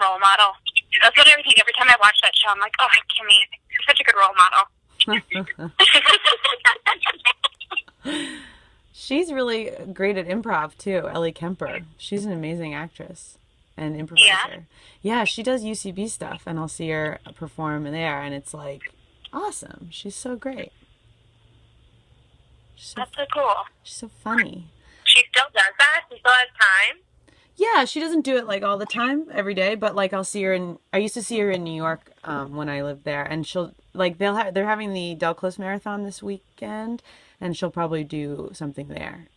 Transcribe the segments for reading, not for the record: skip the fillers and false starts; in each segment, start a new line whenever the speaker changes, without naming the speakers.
role model. That's what I think. Every time I watch that show, I'm like, oh, Kimmy, you're such a good role model.
She's really great at improv too, Ellie Kemper. She's an amazing actress and improviser. Yeah, she does UCB stuff, and I'll see her perform there, and it's like awesome. She's so great.
That's so cool.
She's so funny.
She still does that? She still has time?
Yeah, she doesn't do it like all the time every day, but like I'll see her I used to see her in New York when I lived there, and she'll like they're having the Del Close Marathon this weekend, and she'll probably do something there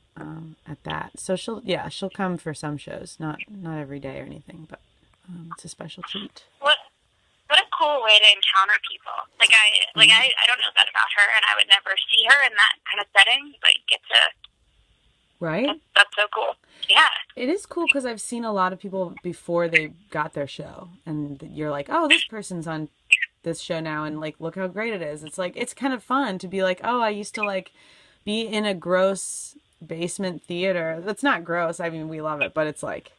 at that. So she'll come for some shows, not every day or anything, but it's a special treat.
What a cool way to encounter people. I don't know that about her, and I would never see her in that kind of setting, but you get to.
Right?
That's so cool. Yeah.
It is cool because I've seen a lot of people before they got their show, and you're like, oh, this person's on this show now, and like, look how great it is. It's like, it's kind of fun to be like, oh, I used to like be in a gross basement theater. That's not gross. I mean, we love it, but it's like,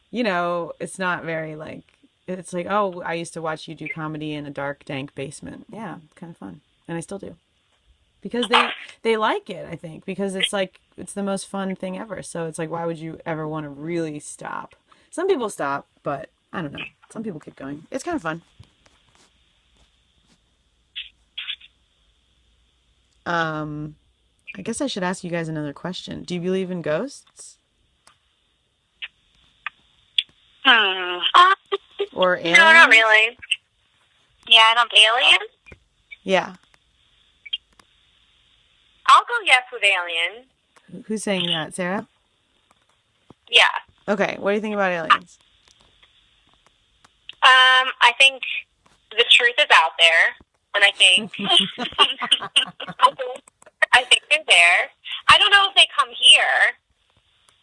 you know, it's not very like, it's like, oh, I used to watch you do comedy in a dark, dank basement. Yeah, kind of fun. And I still do. Because they like it, I think, because it's like, it's the most fun thing ever. So it's like, why would you ever want to really stop? Some people stop, but I don't know. Some people keep going. It's kind of fun. I guess I should ask you guys another question. Do you believe in ghosts? Or aliens?
No, not really. Yeah, I don't. Aliens?
Yeah.
I'll go yes with aliens.
Who's saying that, Sarah?
Yeah.
Okay, what do you think about aliens?
I think the truth is out there, and I think I think they're there. I don't know if they come here,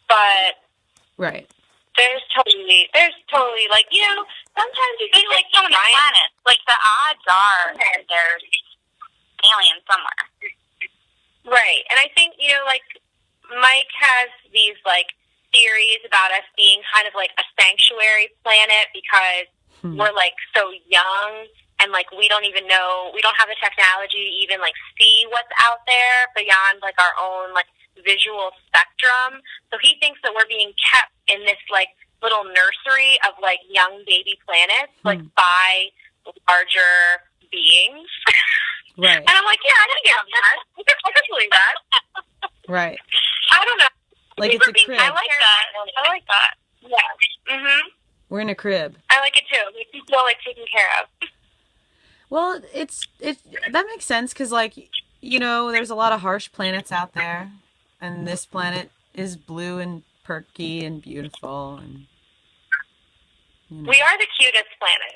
but
right.
There's totally like, you know, sometimes you think like so many planets. Like the odds are there's aliens somewhere. Right. And I think, you know, like Mike has these like theories about us being kind of like a sanctuary planet because we're like so young and like we don't even know, we don't have the technology to even like see what's out there beyond like our own like visual spectrum. So he thinks that we're being kept in this like little nursery of like young baby planets, like by larger beings.
Right.
And I'm like, yeah, I can get on that. I can believe that.
Right.
I don't know.
Like it's a crib.
I like that. Yeah. Mhm.
We're in a crib.
I like it too. We feel like taken care of.
Well, it that makes sense because like, you know, there's a lot of harsh planets out there, and this planet is blue and perky and beautiful, and you know.
We are the cutest planet.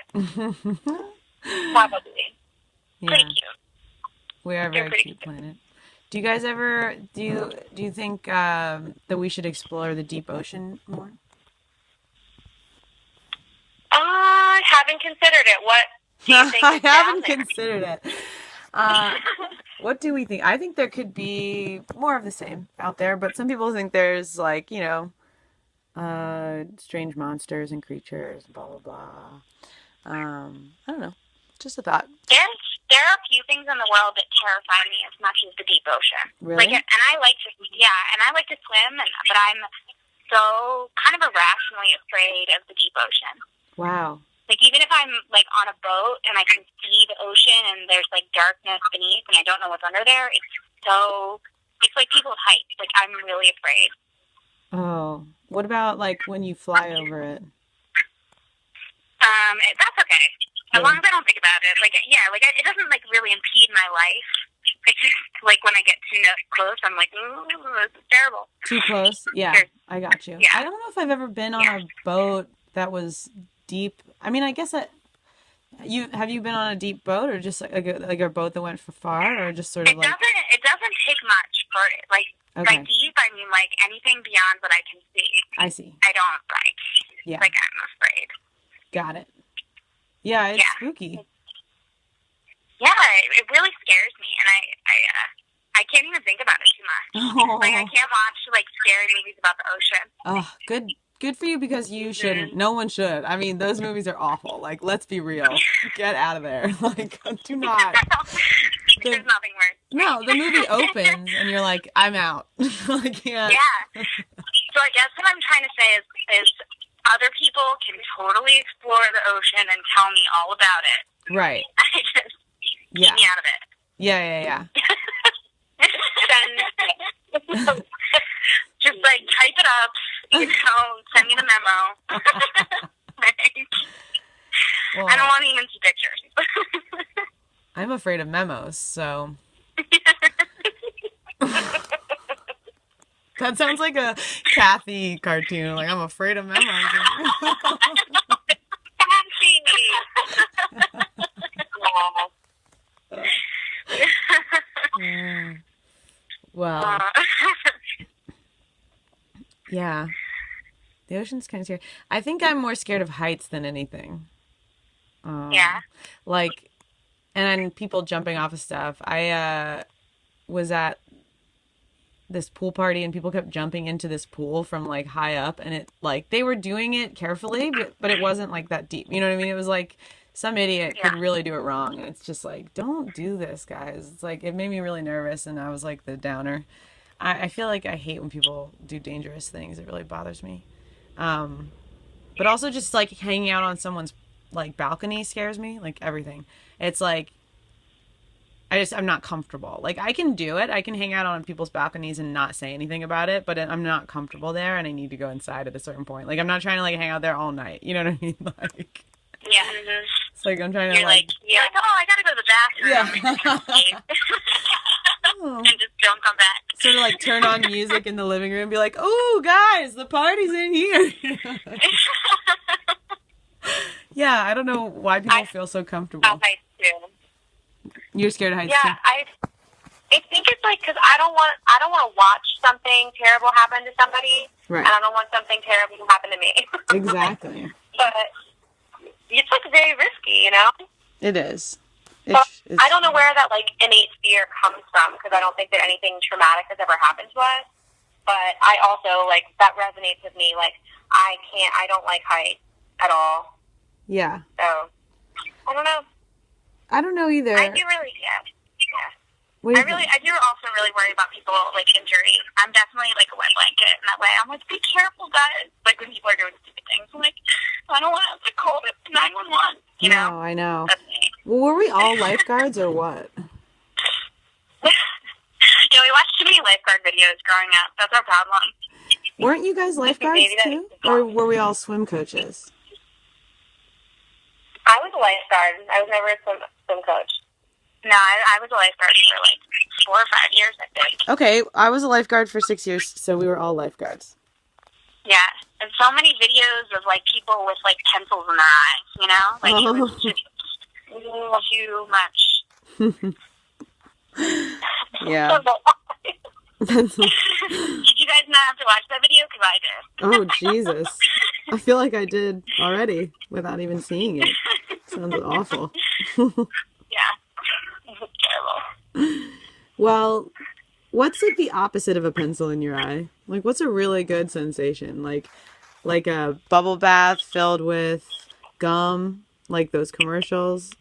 Probably.
Yeah.
Pretty cute.
We are a very cute planet. Do you guys ever do you think that we should explore the deep ocean more?
I haven't considered it. What do you think?
I haven't considered it. What do we think? I think there could be more of the same out there, but some people think there's like, you know, strange monsters and creatures, blah blah blah. I don't know. Just a thought.
There are a few things in the world that terrify me as much as the deep ocean.
Really?
Like, and I like to swim, but I'm so kind of irrationally afraid of the deep ocean.
Wow.
Like, even if I'm, like, on a boat and I can see the ocean and there's, like, darkness beneath and I don't know what's under there, it's like people's heights. Like, I'm really afraid.
Oh. What about, like, when you fly over it?
That's okay. As long as I don't think about it. Like, yeah, like, it doesn't, like, really impede my life. It's just, like, when I get too close, I'm like, ooh, this is terrible.
Too close? Yeah, I got you.
Yeah.
I don't know if I've ever been on a boat that was deep. I mean, I guess have you been on a deep boat, or just like a boat that went for far, or just sort of
it doesn't take much for it. Like,
okay.
By deep, I mean, like, anything beyond what I can see.
I see.
I don't, like,
yeah.
Like, I'm afraid.
Got it. Yeah, it's spooky.
Yeah, it really scares me, and I can't even think about it too much.
Oh.
Like, I can't watch, like, scary movies about the ocean.
Oh, good for you because you shouldn't. No one should. I mean, those movies are awful. Like, let's be real. Get out of there. Like, do not.
There's nothing worse.
No, the movie opens and you're like, I'm out. I can't.
Yeah. So I guess what I'm trying to say is other people can totally explore the ocean and tell me all about it.
Right.
I just keep me out of it.
Yeah.
Then just like type it up, send me the memo.
Well,
I don't want to even see pictures.
I'm afraid of memos, so. That sounds like a Kathy cartoon. Like, I'm afraid of memos. Well, yeah. The ocean's kind of scary. I think I'm more scared of heights than anything.
Yeah.
Like, and then people jumping off of stuff. I was at this pool party and people kept jumping into this pool from like high up, and it like they were doing it carefully, but it wasn't like that deep. You know what I mean? It was like some idiot could really do it wrong, and it's just like, don't do this, guys. It's like, it made me really nervous, and I was like the downer. I feel like I hate when people do dangerous things. It really bothers me. But also just like hanging out on someone's like balcony scares me, like everything. It's like, I'm not comfortable. Like, I can do it. I can hang out on people's balconies and not say anything about it, but I'm not comfortable there, and I need to go inside at a certain point. Like, I'm not trying to like hang out there all night. You know what I mean? Like,
yeah.
It's like I'm trying to
you're like, oh, I gotta go to the bathroom.
Yeah.
And just don't come back.
Sort of like turn on music in the living room and be like, oh, guys, the party's in here. Yeah, I don't know why people feel so comfortable.
Heights too.
You're scared of heights
too? I think it's like because I don't want to watch something terrible happen to somebody,
right?
And I don't want something terrible to happen to me.
Exactly.
But it's like very risky, you know.
It is.
I don't know where that like innate fear comes from, because I don't think that anything traumatic has ever happened to us. But I also like that resonates with me. Like I don't like heights at all.
Yeah.
So I don't know.
I don't know either.
I do really, yeah. I do also really worry about people like injury. I'm definitely like a wet blanket in that way. I'm like, be careful, guys. Like when people are doing stupid things, I'm like, I don't want to have to call 911. You know?
No, I know.
That's me.
Well, were we all lifeguards or what?
We watched too many lifeguard videos growing up. That's our problem.
Weren't you guys lifeguards too? Or were we all swim coaches?
I was a lifeguard. I was never a swim coach. No, I was a lifeguard for like 4 or 5 years, I think.
Okay, I was a lifeguard for 6 years, so we were all lifeguards.
Yeah, and so many videos of like people with like pencils in their eyes, you know? Like it was just too much.
Yeah.
Did you guys not have to watch that video? Because I did.
Oh, Jesus. I feel like I did already without even seeing it. Sounds awful.
Yeah. It was terrible.
Well, what's like the opposite of a pencil in your eye? Like, what's a really good sensation? Like a bubble bath filled with gum, like those commercials,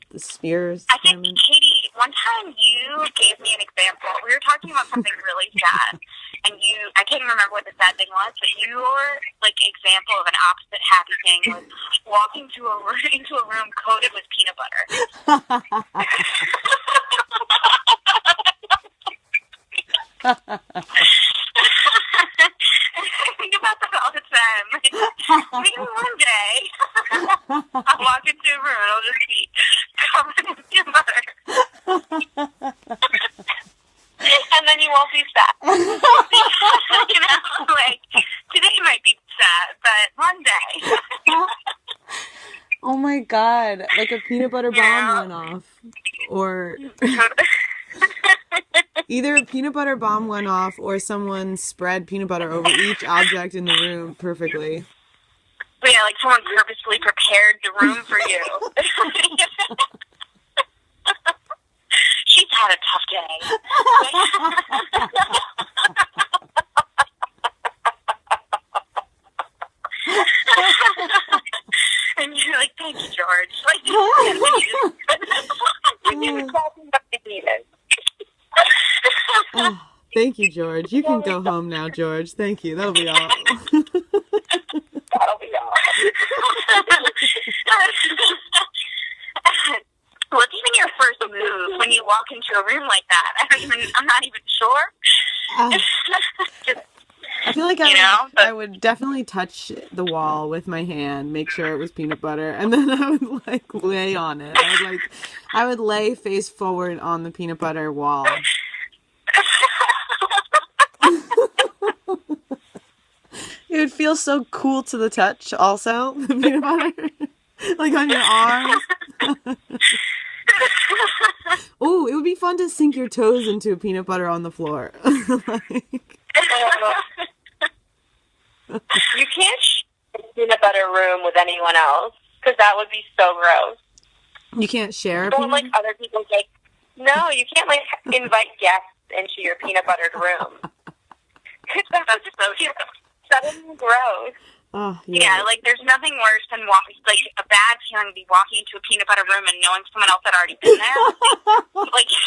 the Spears.
I think, Katie, one time you gave me an example. We were talking about something really sad, and I can't even remember what the sad thing was, but your like example of an opposite happy thing was walking into a room coated with peanut butter. I think about that all the time. Maybe one day I'll walk into a room and it'll just be covered in peanut butter. And then you won't be sad. You know, like, today might be sad, but one day.
Oh my God. Like a peanut butter bomb went off. Or either a peanut butter bomb went off or someone spread peanut butter over each object in the room perfectly.
Yeah, like someone purposely prepared the room for you. She's had a tough day.
Thank you, George. You can go home now, George. Thank you. That'll be all.
That'll be all. What's even your first move when you walk into a room like that? I'm not even sure.
I feel like I would definitely touch the wall with my hand, make sure it was peanut butter, and then I would like lay on it. I would lay face forward on the peanut butter wall. It would feel so cool to the touch, also, the peanut butter, like on your arms. Oh, it would be fun to sink your toes into peanut butter on the floor.
You can't share a peanut butter room with anyone else, because that would be so gross.
You can't share a
peanut butter? Like other people's, like, no, you can't, like, invite guests into your peanut buttered room. That's so gross.
Oh,
yeah, like, there's nothing worse than like a bad feeling to be walking into a peanut butter room and knowing someone else had already been there. Like, you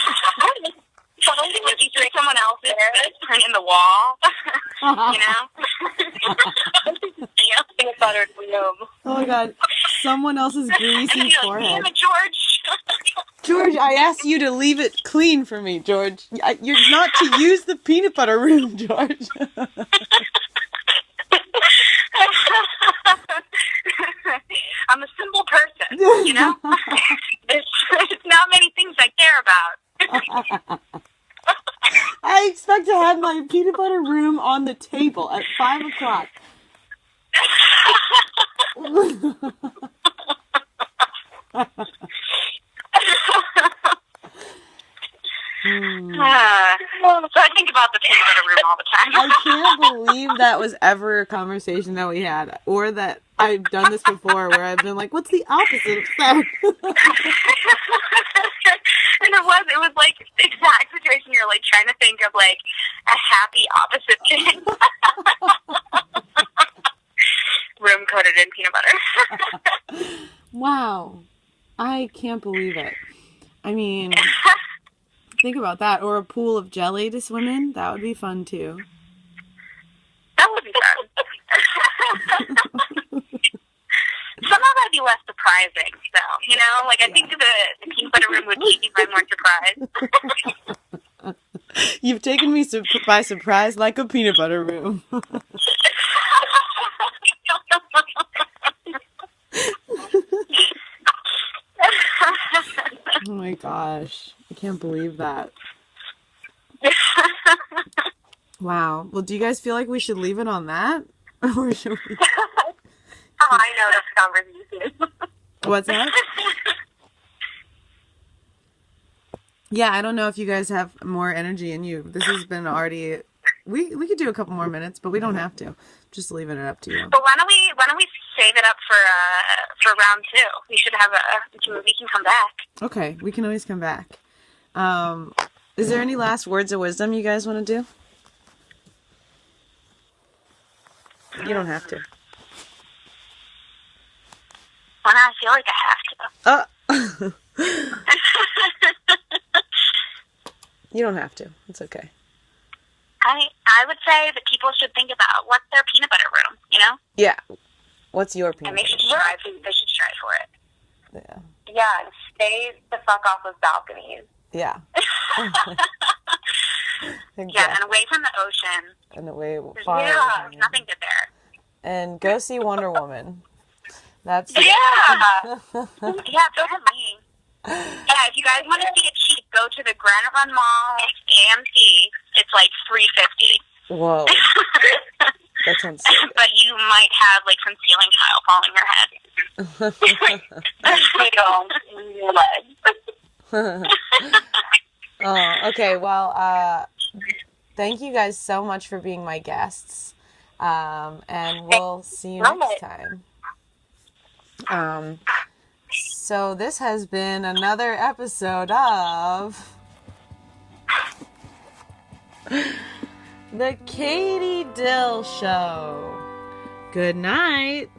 see someone else's print in the wall, you know? Peanut buttered room.
Oh my God, someone else's greasy forehead.
Damn it, George.
George, I asked you to leave it clean for me, George. You're not to use the peanut butter room, George.
I'm a simple person, you know? There's not many things I care about.
I expect to have my peanut butter room on the table at 5 o'clock.
So I think about the peanut butter room all the time.
I can't believe that was ever a conversation that we had, or that I've done this before where I've been like, what's the opposite of sex?
And it was like the exact situation. You're like trying to think of like a happy opposite thing. Room coated in peanut butter.
Wow. I can't believe it. I mean, think about that. Or a pool of jelly to swim in. That would be fun too.
That would be fun. Somehow that'd be less surprising, though. You know, like I think the peanut butter room would keep me by more surprise.
You've taken me by surprise like a peanut butter room. Oh my gosh. I can't believe that. Wow. Well, do you guys feel like we should leave it on that? Or should we...
I know this conversation.
What's that? Yeah, I don't know if you guys have more energy in you. This has been already... We could do a couple more minutes, but we don't have to. Just leaving it up to you.
But why don't we save it up for round 2? We should have we can come back.
Okay, we can always come back. Is there any last words of wisdom you guys want to do? You don't have to.
Well, I feel like I have
to. You don't have to. It's okay.
I would say that people should think about what's their peanut butter room, you know?
Yeah. What's your peanut butter?
And they should strive for it.
Yeah.
Yeah, and stay the fuck off of balconies.
Yeah.
Exactly. Yeah, and away from the ocean.
And away far.
Yeah, there's nothing good there.
And go see Wonder Woman. That's
yeah. Yeah, go to me. Yeah, if you guys want to see it cheap, go to the Granite Run Mall, AMC. It's like $3.50.
Whoa. That sounds so good.
But you might have like some ceiling tile falling your head.
Oh, okay. Well, thank you guys so much for being my guests. And we'll see you next time. So this has been another episode of The Katie Dill Show. Good night.